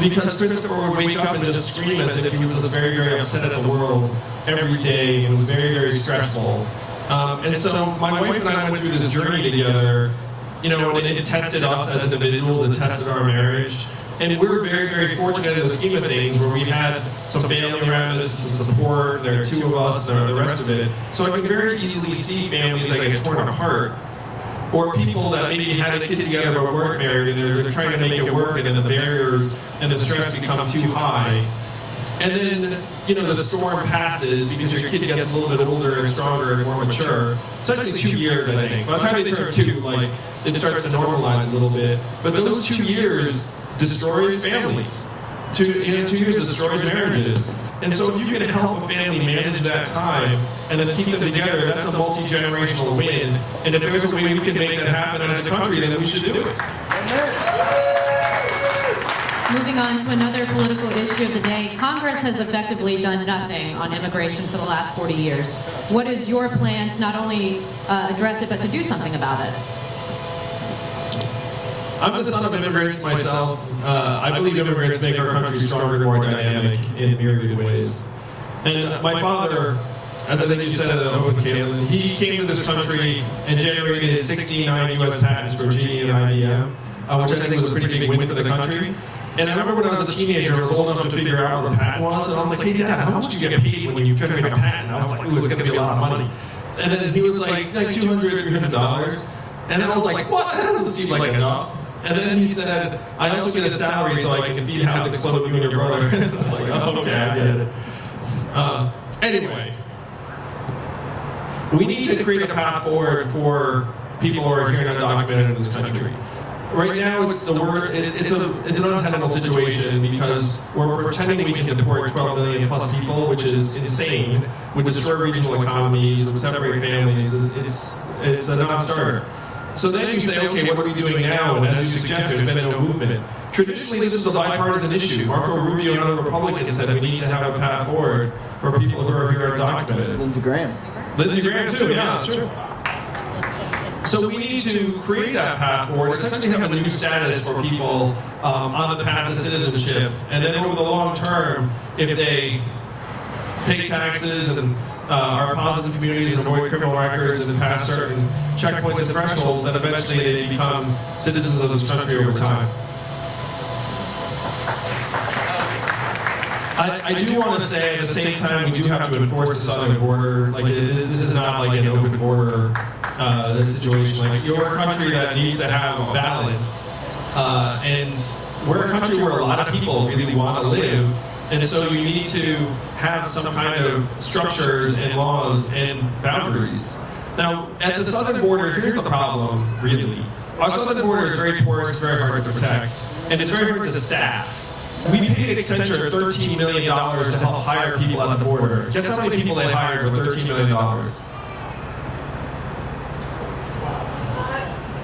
Because Christopher would wake up and just scream as if he was just very, very upset at the world every day. It was very, very stressful. And so my wife and I went through this journey together, and it tested us as individuals, it tested our marriage. And we were very, very fortunate in the scheme of things where we had some family around us, some support, there are two of us, and the rest of it. So I could very easily see families that get torn apart. Or people that maybe had a kid together but weren't married, and they're trying to make it work, and then the barriers and the stress become too high. And then, the storm passes because your kid gets a little bit older and stronger and more mature. It's actually 2 years, I think. By the time they turn 2, it starts to normalize a little bit. But those 2 years destroys families. 2 years destroys marriages. And so if you can help a family manage that time and then keep them together, that's a multi-generational win. And if there's a way we can make that happen as a country, then we should do it. Moving on to another political issue of the day, Congress has effectively done nothing on immigration for the last 40 years. What is your plan to not only address it, but to do something about it? I'm the son of immigrants myself. I believe immigrants make our country stronger and more dynamic in myriad ways. And my father, as I think you said at the open, Caitlin, he came to this country and generated 69 U.S. patents for GE and IBM, which I think was a pretty big win for the country. And I remember when I was a teenager, I was old enough to figure out what a patent was, and I was like, hey, Dad, how much do you get paid when you generate a patent? And I was like, ooh, it's going to be a lot of money. And then he was like $200, $300. And then I was like, what? That doesn't seem like enough. And then he said, I also get a salary so I can feed, house, and clothe you and your brother. And I was like, oh, okay, I get it. Anyway, we need to create a path forward for people who are here and undocumented in this country. Right now, it's an untenable situation because we're pretending we can deport 12 million plus people, which is insane, would destroy regional economies, would separate families. It's a non-starter. So then you say, okay, what are we doing now? And as you suggest, there's been no movement. Traditionally, this was a bipartisan issue. Marco Rubio and other Republicans said we need to have a path forward for people who are here undocumented. Lindsey Graham. Lindsey Graham, too, yeah, that's true. So we need to create that path forward, essentially have a new status for people on the path to citizenship. And then over the long term, if they pay taxes and are positive communities and avoid criminal records and pass certain checkpoints and thresholds, then eventually they become citizens of this country over time. I do want to say at the same time we do have to enforce the southern border. This is not like an open border situation. Like, you're a country that needs to have a balance, and we're a country where a lot of people really want to live, and so you need to have some kind of structures and laws and boundaries. Now, at the southern border, here's the problem, really. Our southern border is very porous, it's very hard to protect, and it's very hard to staff. We paid Accenture $13 million to help hire people at the border. Guess how many people they hired with $13 million?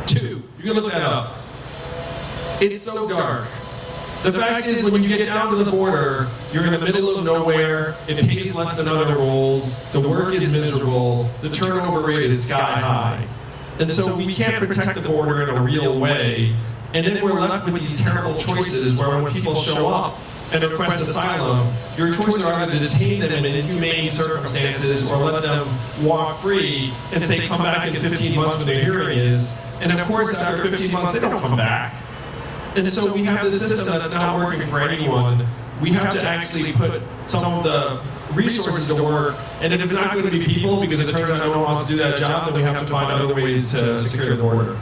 2. You can look that up. It's so dark. The fact is, when you get down to the border, you're in the middle of nowhere, it pays less than other roles, the work is miserable, the turnover rate is sky high. And so we can't protect the border in a real way. And then we're left with these terrible choices where when people show up and request asylum, your choices are either to detain them in inhumane circumstances or let them walk free and say, come back in 15 months when their hearing is. And of course, after 15 months, they don't come back. And so we have this system that's not working for anyone. We have to actually put some of the resources to work, and if it's not going to be people, because it turns out no one wants to do that job, then we have to find other ways to secure the border.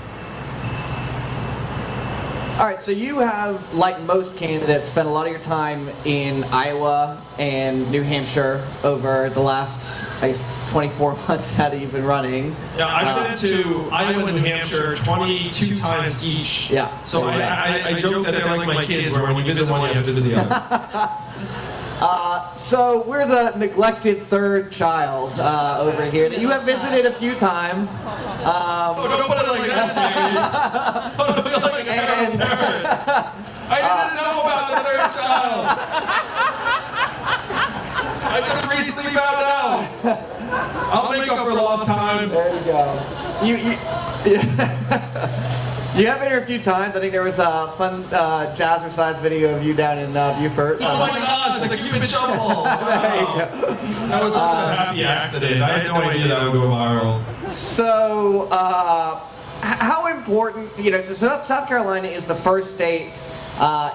All right, so you have, like most candidates, spent a lot of your time in Iowa and New Hampshire over the last, I guess, 24 months now that you've been running. Yeah, I've been to Iowa and New Hampshire 22 times each. Yeah. So I joke that they're like my kids, where when you visit one, you have to visit the other. So we're the neglected third child over here that you have visited a few times. Oh, don't put it like that, Jamie. Don't feel like a terrible parent. I didn't know about the third child. I just recently found out. I'll make up for lost time. There you go. You have been here a few times. I think there was a fun jazzercise video of you down in Beaufort. Oh my gosh, the Cuban shovel! Wow. That was such a happy accident. I had no idea that would go viral. So, how important, so South Carolina is the first state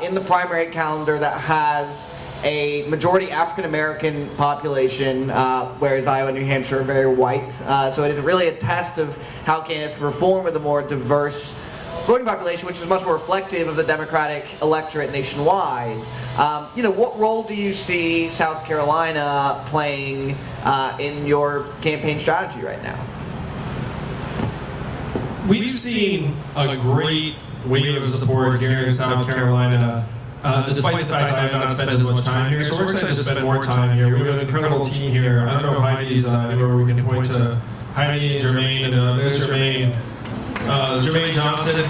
in the primary calendar that has a majority African American population, whereas Iowa and New Hampshire are very white. So it is really a test of how candidates can perform with a more diverse voting population, which is much more reflective of the Democratic electorate nationwide. What role do you see South Carolina playing in your campaign strategy right now? We've seen a great wave of support here in South Carolina, despite the fact that I have not spent as much time here. So we're excited to spend more time here. We have an incredible team here. I don't know if Heidi's anywhere we can point to Heidi and Jermaine, and there's Jermaine. Jermaine Johnson.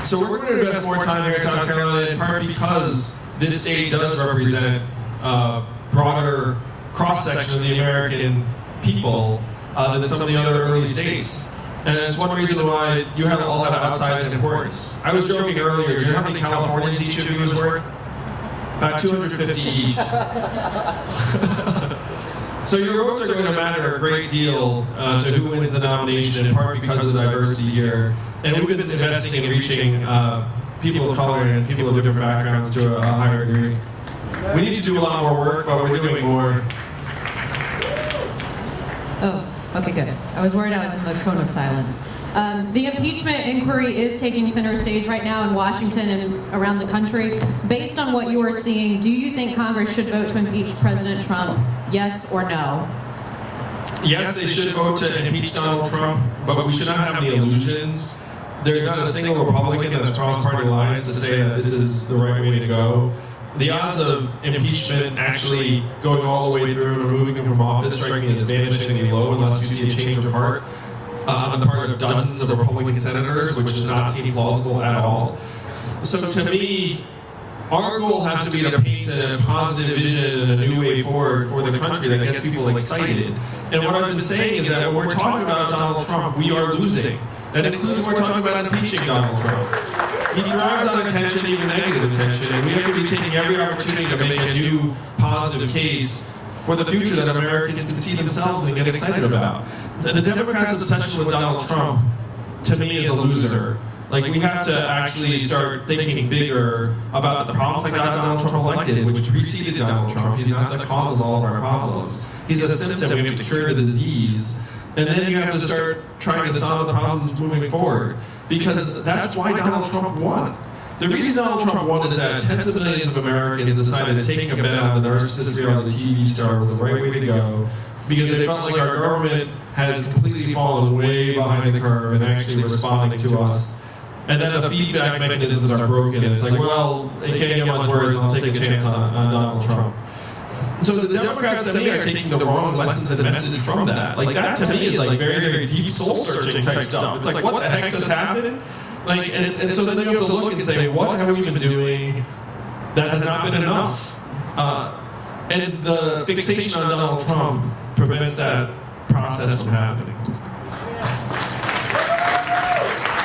So we're going to invest more time here in South Carolina, in part because this state does represent a broader cross-section of the American people than some of the other early states. And it's one reason why you all have outsized importance. I was joking earlier, do you know how many Californians each of you is worth? About 250 each. So your votes are going to matter a great deal to who wins the nomination, in part because of the diversity here. And we've been investing in reaching people of color and people of different backgrounds to a higher degree. We need to do a lot more work, but we're doing more. Oh, okay, good. I was worried I was in the cone of silence. The impeachment inquiry is taking center stage right now in Washington and around the country. Based on what you are seeing, do you think Congress should vote to impeach President Trump? Yes or no? Yes, they should vote to impeach Donald Trump, but we should not have any illusions. There's not a single Republican that's crossed party lines to say that this is the right way to go. The odds of impeachment actually going all the way through and removing him from office strike me as vanishingly low unless you see a change of heart on the part of dozens of Republican senators, which does not seem plausible at all. So to me, our goal has to be to paint a positive vision and a new way forward for the country that gets people excited. And what I've been saying is that when we're talking about Donald Trump, we are losing. That includes when we're talking about impeaching Donald Trump. He drives on attention, even negative attention, and we have to be taking every opportunity to make a new positive case for the future that Americans can see themselves and get excited about. The Democrats' obsession with Donald Trump, to me, is a loser. Like, we have to actually start thinking bigger about the problems that got Donald Trump elected, which preceded Donald Trump. He's not the cause of all of our problems. He's a symptom. We have to cure the disease. And then you have to start trying to solve the problems moving forward. Because that's why Donald Trump won. The reason Donald Trump won is that tens of millions of Americans decided that taking a bet on the narcissistic reality TV star was the right way to go. Because they felt like our government has completely fallen way behind the curve and actually responding to us. And then the feedback mechanisms are broken. It's like, well, it can't get much worse, I'll take a chance on Donald Trump. So the Democrats to me are taking the wrong lessons and message from that. Like, that to me is like very, very deep soul-searching type stuff. It's like, what the heck just happened? Like, and so then you have to look and say, what have we been doing that has not been enough? And the fixation on Donald Trump prevents that process from happening.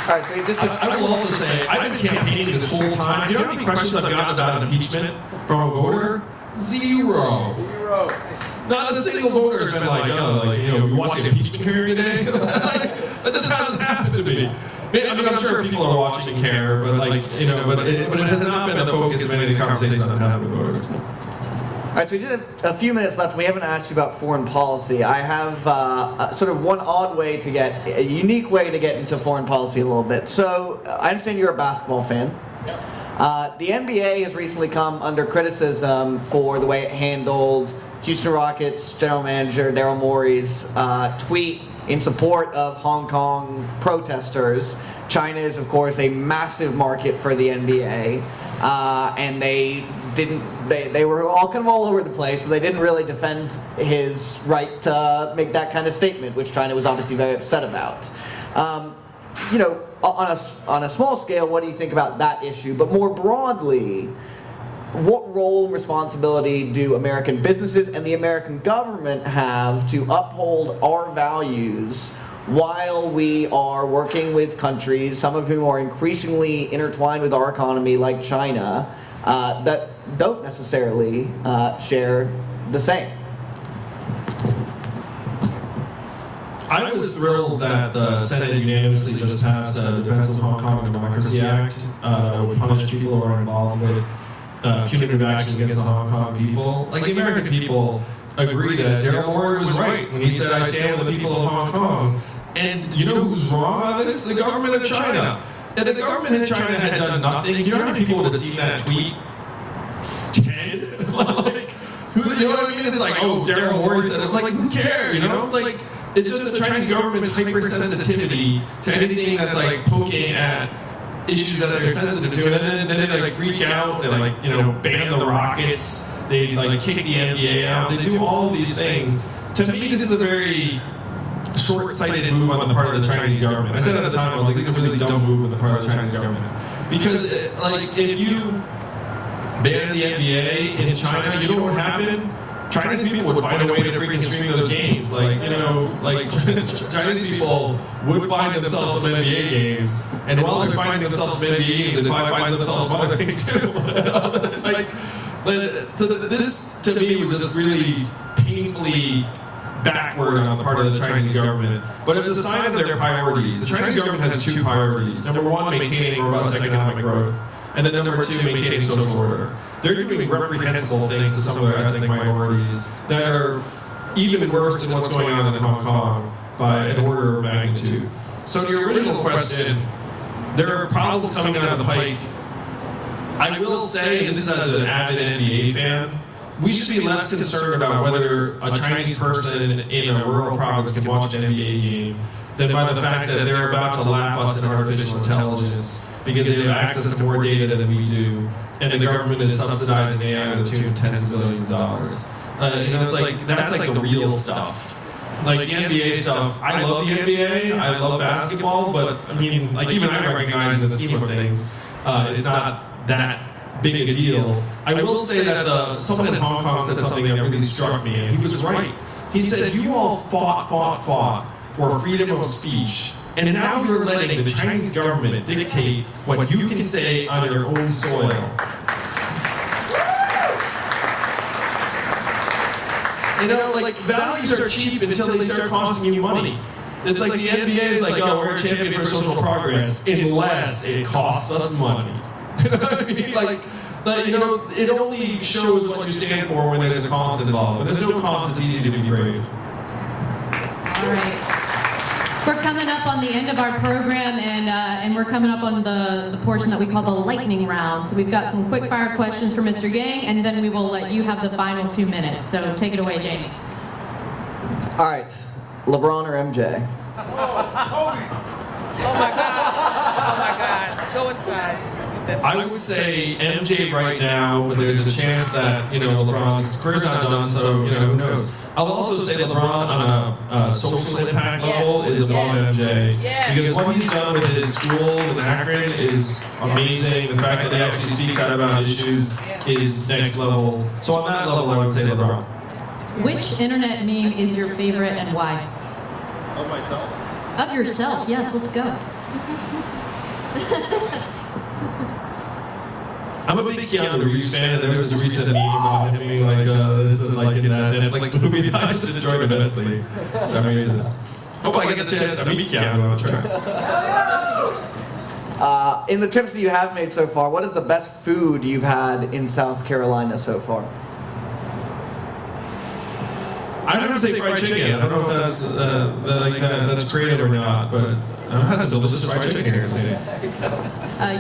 All right, so you just I will also say, I've been campaigning this whole time. Do you know how many questions I've gotten about impeachment from a voter? Zero. Not a single voter has been like, oh, like, you know, you watching impeachment hearing today? That just hasn't happened to me. I mean, I'm sure people are watching and care, but like, you know, but it has not been the focus of any of the conversations I've had with voters. All right, so we just have a few minutes left. We haven't asked you about foreign policy. I have sort of one odd way to get, a unique way to get into foreign policy a little bit. So I understand you're a basketball fan. The NBA has recently come under criticism for the way it handled Houston Rockets general manager Daryl Morey's tweet in support of Hong Kong protesters. China is, of course, a massive market for the NBA, and they were all kind of all over the place, but they didn't really defend his right to make that kind of statement, which China was obviously very upset about. You know, on a small scale, what do you think about that issue? But more broadly, what role and responsibility do American businesses and the American government have to uphold our values while we are working with countries, some of whom are increasingly intertwined with our economy, like China, that don't necessarily share the same? I was thrilled that the Senate unanimously just passed the Defense of Hong Kong and Democracy Act that would punish people who are involved with punitive action against the Hong Kong people. Like, the American people agree that Daryl Morey was right when he said, I stand with the people of Hong Kong. And you know who's wrong on this? The government of China. If the government in China had done nothing, you know how many people would have seen that tweet? 10? Like, you know what I mean? It's like, oh, Daryl Morey said it. Like, who cares? You know? It's like, it's just the Chinese government's hypersensitivity to anything that's like poking at issues that they're sensitive to, and then they like freak out. They like, you know, ban the rockets. They like kick the NBA out. They do all these things. To me, this is a very short-sighted move on the part of the Chinese government. I said at the time, I was like, this is a really dumb move on the part of the Chinese government, because like, if you ban the NBA in China, you know what would happen? Chinese people would find a way to freaking stream those games. Like, you know, like Chinese people would find themselves some NBA games, and while they're finding themselves some NBA games, they probably find themselves some other things too. Like, so this to me was just really painfully backward on the part of the Chinese government. But it's a sign of their priorities. The Chinese government has two priorities. Number one, maintaining robust economic growth. And then number two, maintaining social order. They're doing reprehensible things to some of their ethnic minorities that are even worse than what's going on in Hong Kong by an order of magnitude. So to your original question, there are problems coming down the pike. I will say, this is as an avid NBA fan, we should be less concerned about whether a Chinese person in a rural province can watch an NBA game than by the fact that they're about to lap us in artificial intelligence because they have access to more data than we do, and the government is subsidizing AI to the tune of tens of billions of dollars. You know, it's like, that's like the real stuff. Like the NBA stuff, I love the NBA, I love basketball, but I mean, like even I recognize in the scheme of things, it's not that big a deal. I will say that someone in Hong Kong said something that really struck me, and he was right. He said, you all fought for freedom of speech, and now you're letting the Chinese government dictate what you can say on your own soil. You know, like, values are cheap until they start costing you money. It's like the NBA is like, oh, we're a champion for social progress, unless it costs us money. You know what I mean? It only shows what you stand for when there's a cost involved. When there's no cost, it's easy to be brave. All right. We're coming up on the end of our program, and we're coming up on the portion that we call the lightning round. So we've got some quick fire questions for Mr. Yang, and then we will let you have the final 2 minutes. So take it away, Jamie. All right, LeBron or MJ? Oh my God. Go inside. I would say MJ right now, but there's a chance that, LeBron's career's not done, so, who knows. I'll also say LeBron on a social impact level is above MJ. Because what he's done with his school in Akron is amazing. The fact that he actually speaks out about issues is next level. So on that level, I would say LeBron. Which internet meme is your favorite and why? Of myself? Of yourself, yes, let's go. I'm a big Keanu Reeves fan, and there was this recent meme of him being like, this is like in that Netflix movie that I just enjoyed immensely. So I made it. Hope I get the chance to meet Keanu on the track. In the trips that you have made so far, what is the best food you've had in South Carolina so far? I'm gonna say fried chicken. I don't know if that's creative or not, but I've had some delicious fried chicken here in the city.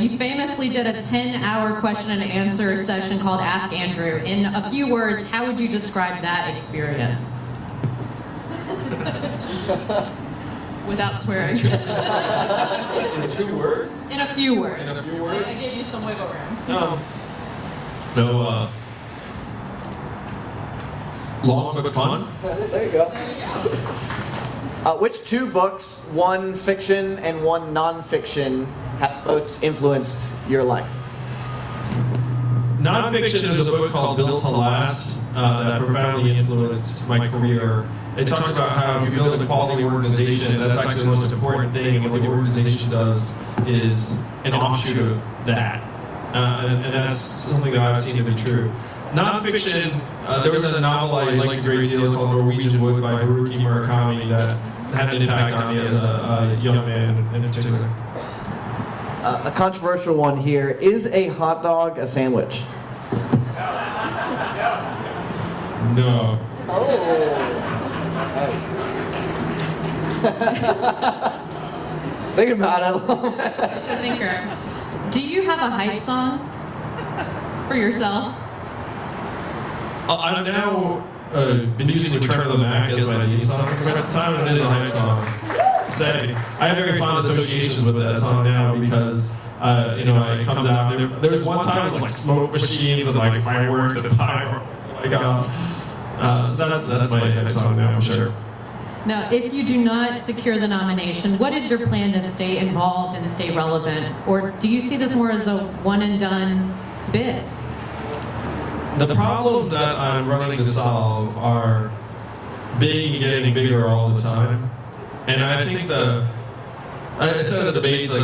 You famously did a 10-hour question and answer session called Ask Andrew. In a few words, how would you describe that experience? Without swearing. In 2 words? In a few words. In a few words? I gave you some wiggle room. Long but fun. There you go. Which 2 books, one fiction and one non-fiction, have most influenced your life? Nonfiction is a book called Built to Last that profoundly influenced my career. It talks about how if you build a quality organization, that's actually the most important thing, and what the organization does is an offshoot of that. And that's something that I've seen to be true. Nonfiction, there was a novel I liked a great deal called Norwegian Wood by Haruki Murakami that had an impact on me as a young man in particular. A controversial one here. Is a hot dog a sandwich? No. Oh. I was thinking about it a little bit. It's a thinker. Do you have a hype song for yourself? I've now been using Return of the Mac as my theme song for quite some time, and it is a hype song. Say, I have very fond associations with that song now because, it comes out. There's one time it was like smoke machines and like fireworks and pyro. So that's my hype song now for sure. Now, if you do not secure the nomination, what is your plan to stay involved and stay relevant? Or do you see this more as a one-and-done bid? The problems that I'm running to solve are big and getting bigger all the time. And I think I said at the debates,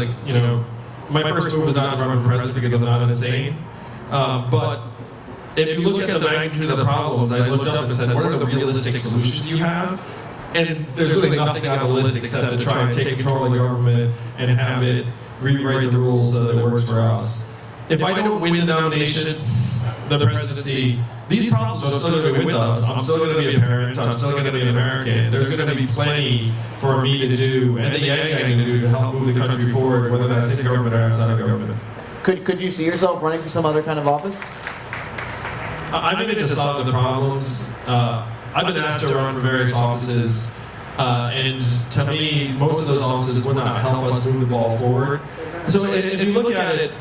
my first move was not to run for president because I'm not insane. But if you look at the magnitude of the problems, I looked up and said, what are the realistic solutions you have? And there's really nothing on the list except to try and take control of the government and have it rewrite the rules so that it works for us. If I don't win the nomination, the presidency, these problems are still going to be with us. I'm still going to be a parent. I'm still going to be an American. There's going to be plenty for me to do and the Yang to do to help move the country forward, whether that's in government or outside of government. Could you see yourself running for some other kind of office? I'm in it to solve the problems. I've been asked to run for various offices, and to me, most of those offices would not help us move the ball forward. So if you look at it,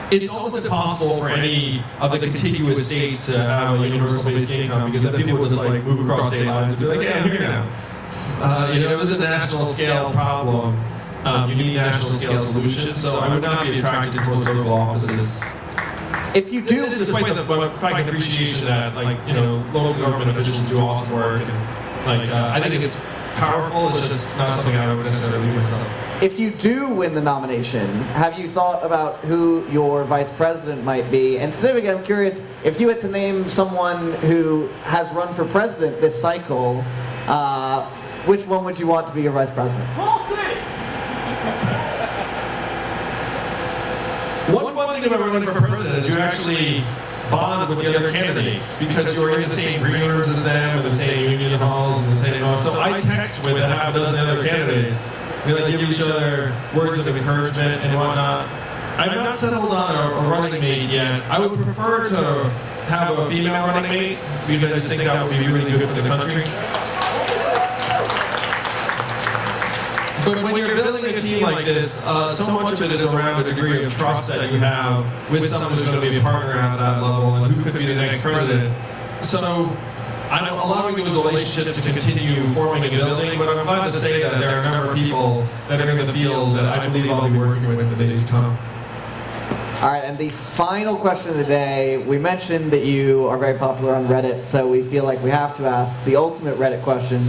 it's almost impossible for any of the contiguous states to have a universal basic income because then people would just like move across state lines and be like, yeah, I'm here now. This is a national scale problem. You need national scale solutions, so I would not be attracted to most local offices. If you do, despite the fact and appreciation that local government officials do awesome work, and I think it's powerful. It's just not something I would necessarily do myself. if you do win the nomination, have you thought about who your vice president might be? And specifically, I'm curious, if you had to name someone who has run for president this cycle, Which one would you want to be your vice president? One fun thing about running for president is you actually bond with the other candidates because you're in the same green rooms as them, in the same union halls, and the same. So I text with a half a dozen other candidates. We like give each other words of encouragement and whatnot. I've not settled on a running mate yet. I would prefer to have a female running mate because I just think that would be really good for the country. But when you're building a team like this, so much of it is around a degree of trust that you have with someone who's going to be a partner at that level and who could be the next president. So I'm allowing those relationships to continue forming and building, but I'm glad to say that there are a number of people that are in the field that I believe I'll be working with in the days to come. All right, and the final question of the day, we mentioned that you are very popular on Reddit, so we feel like we have to ask the ultimate Reddit question.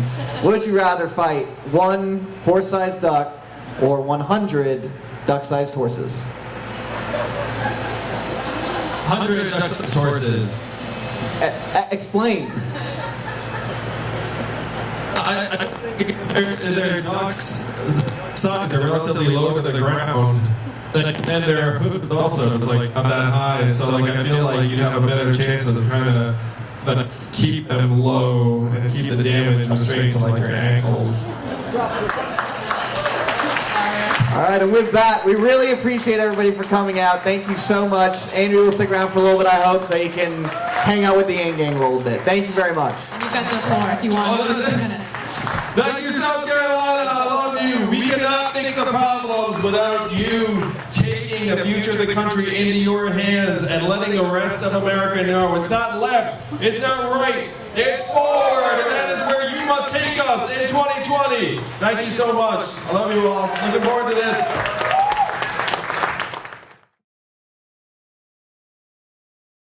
Would you rather fight 1 horse-sized duck or 100 duck-sized horses? 100 duck-sized horses. Explain. I think their ducks size, they're relatively low to the ground. And their hood also is like not that high, and so like I feel like you'd have a better chance of trying to keep them low and keep the damage restrained to like your ankles. All right, and with that, we really appreciate everybody for coming out. Thank you so much. Andrew will stick around for a little bit, I hope, so you can hang out with the Aang Gang a little bit. Thank you very much. And you've got the floor if you want. 2 minutes. Thank you, South Carolina. I love you. We cannot fix the problems without you taking the future of the country into your hands and letting the rest of America know it's not left, it's not right, it's forward, and that is where you must take us in 2020. Thank you so much. I love you all. Looking forward to this.